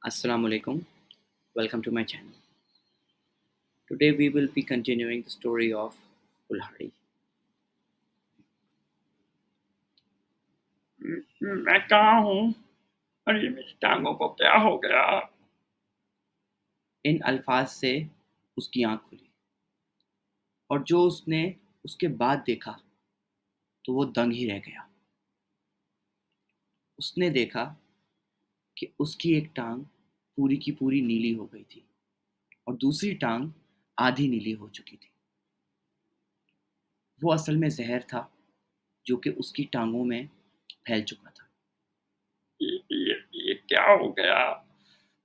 Assalamu alaikum. Welcome to my channel. Today we will be continuing the story of Kulhari. मैं कहाँ हूँ? अरे मेरी टांगों को क्या हो गया? इन अल्फाज से उसकी आंख खुली और जो उसने उसके बाद देखा तो वो दंग ही रह गया। उसने देखा कि उसकी एक टांग पूरी की पूरी नीली हो गई थी और दूसरी टांग आधी नीली हो चुकी थी। वो असल में जहर था जो कि उसकी टांगों में फैल चुका था। ये क्या हो गया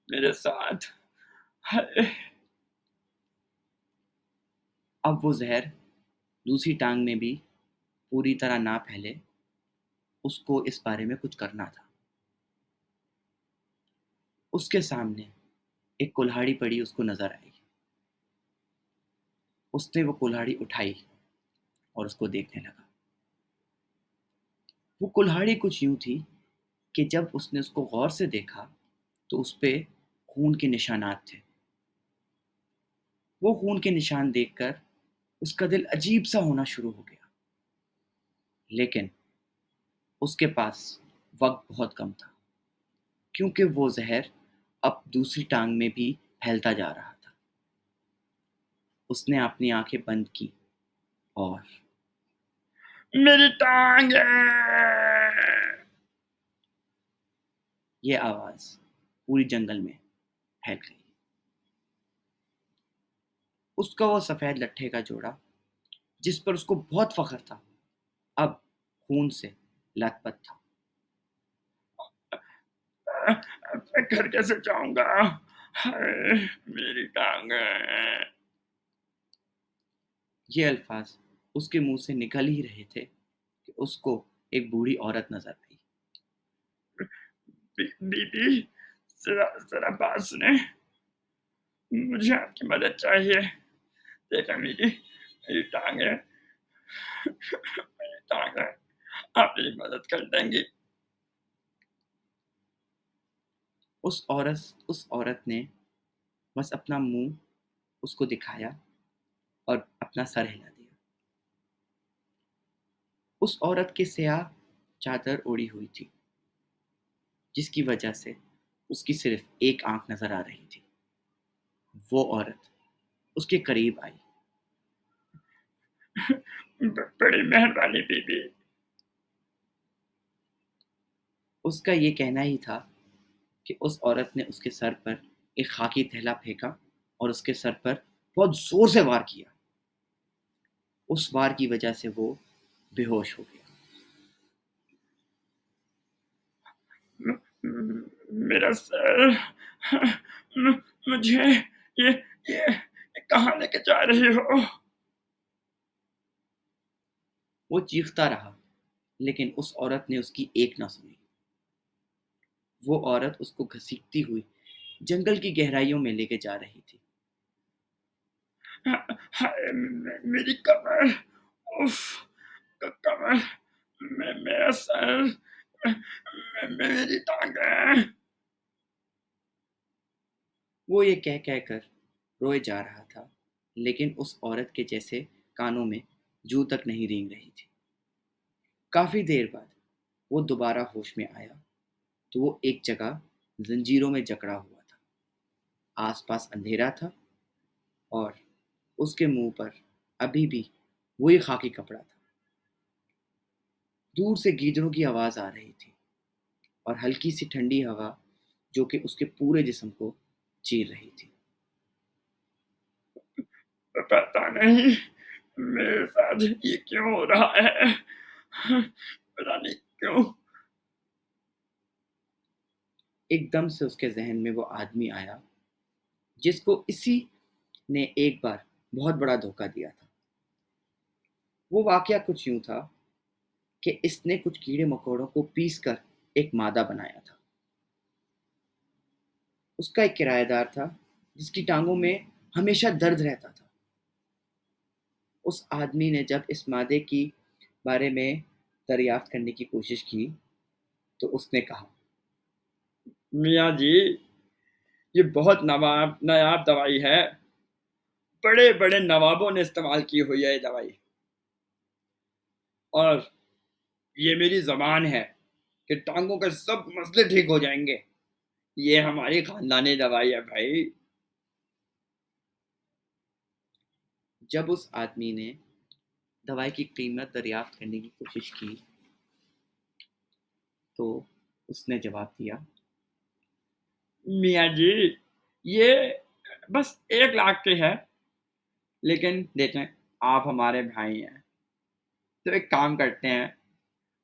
मेरे साथ? हाय! अब वो जहर दूसरी टांग में भी पूरी तरह ना फैले, उसको इस बारे में कुछ करना था। उसके सामने एक कुल्हाड़ी पड़ी उसको नजर आई। उसने वो कुल्हाड़ी उठाई और उसको देखने लगा। वो कुल्हाड़ी कुछ यूं थी कि जब उसने उसको गौर से देखा तो उस पे खून के निशानात थे। वो खून के निशान देखकर उसका दिल अजीब सा होना शुरू हो गया, लेकिन उसके पास वक्त बहुत कम था क्योंकि वो जहर अब दूसरी टांग में भी फैलता जा रहा था। उसने अपनी आंखें बंद की और मेरी टांगे! ये आवाज पूरी जंगल में फैल गई। उसका वो सफेद लट्ठे का जोड़ा जिस पर उसको बहुत फख्र था अब खून से लथपथ था। मैं घर कैसे जाऊंगा? हाय! मेरी टांगे! ये अल्फाज उसके मुंह से निकल ही रहे थे कि उसको एक बूढ़ी औरत नजर आई। बीबी, जरा बात सुने। मुझे आपकी मदद चाहिए। देखा मेरी टांगे, मेरी टांगे, आप मेरी मदद कर देंगी? उस औरत ने बस अपना मुंह उसको दिखाया और अपना सर हिला दिया। उस औरत की स्याह चादर ओढ़ी हुई थी जिसकी वजह से उसकी सिर्फ एक आंख नजर आ रही थी। वो औरत उसके करीब आई। बड़ी मेहरबानी बीबी। उसका ये कहना ही था कि उस औरत ने उसके सर पर एक खाकी थैला फेंका और उसके सर पर बहुत जोर से वार किया। उस वार की वजह से वो बेहोश हो गया। म- म- मेरा सर, मुझे ये ये कहाँ लेके जा रही हो? वो चीखता रहा, लेकिन उस औरत ने उसकी एक ना सुनी। वो औरत उसको घसीटती हुई जंगल की गहराइयों में लेके जा रही थी। हाय, मेरी कमर! उफ! कमर! मेरा सर! मेरी टांगे! वो ये कह कह कर रोए जा रहा था, लेकिन उस औरत के जैसे कानों में जू तक नहीं रेंग रही थी। काफी देर बाद वो दोबारा होश में आया तो वो एक जगह जंजीरों में जकड़ा हुआ था। आसपास अंधेरा था और उसके मुंह पर अभी भी वही खाकी कपड़ा था। दूर से गीदड़ों की आवाज आ रही थी और हल्की सी ठंडी हवा जो कि उसके पूरे जिस्म को चीर रही थी। पता नहीं मेरे साथ ये क्यों हो रहा है। पता नहीं क्यों। एकदम से उसके जहन में वो आदमी आया जिसको इसी ने एक बार बहुत बड़ा धोखा दिया था। वो वाकया कुछ यूं था कि इसने कुछ कीड़े मकोड़ों को पीस कर एक मादा बनाया था। उसका एक किराएदार था जिसकी टांगों में हमेशा दर्द रहता था। उस आदमी ने जब इस मादे की बारे में दरियाफ्त करने की कोशिश की तो उसने कहा, मियाँ जी, یہ بہت نایاب دوائی ہے، بڑے بڑے نوابوں نے استعمال کی ہوئی ہے یہ دوائی، اور یہ میری زبان ہے کہ ٹانگوں کے سب مسئلے ٹھیک ہو جائیں گے، یہ ہماری خاندانی دوائی ہے بھائی۔ جب اس آدمی نے دوائی کی قیمت دریافت کرنے کی کوشش کی تو اس نے جواب دیا، میاں جی یہ بس 1 لاکھ کے ہے، لیکن دیکھیں آپ ہمارے بھائی ہیں تو ایک کام کرتے ہیں،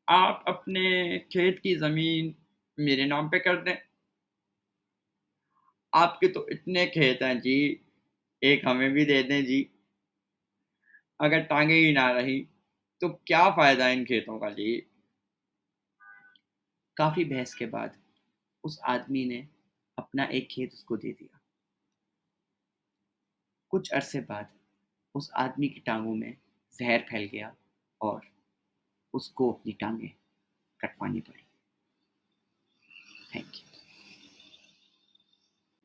آپ اپنے کھیت کی زمین میرے نام پہ کر دیں، آپ کے تو اتنے کھیت ہیں جی، ایک ہمیں بھی دے دیں جی، اگر ٹانگیں ہی نہ رہی تو کیا فائدہ ان کھیتوں کا جی۔ کافی بحث کے بعد اس آدمی نے اپنا ایک کھیت اس کو دے دیا۔ کچھ عرصے بعد اس آدمی کی ٹانگوں میں زہر پھیل گیا اور اس کو اپنی ٹانگیں کٹوانی پڑی۔ Thank you.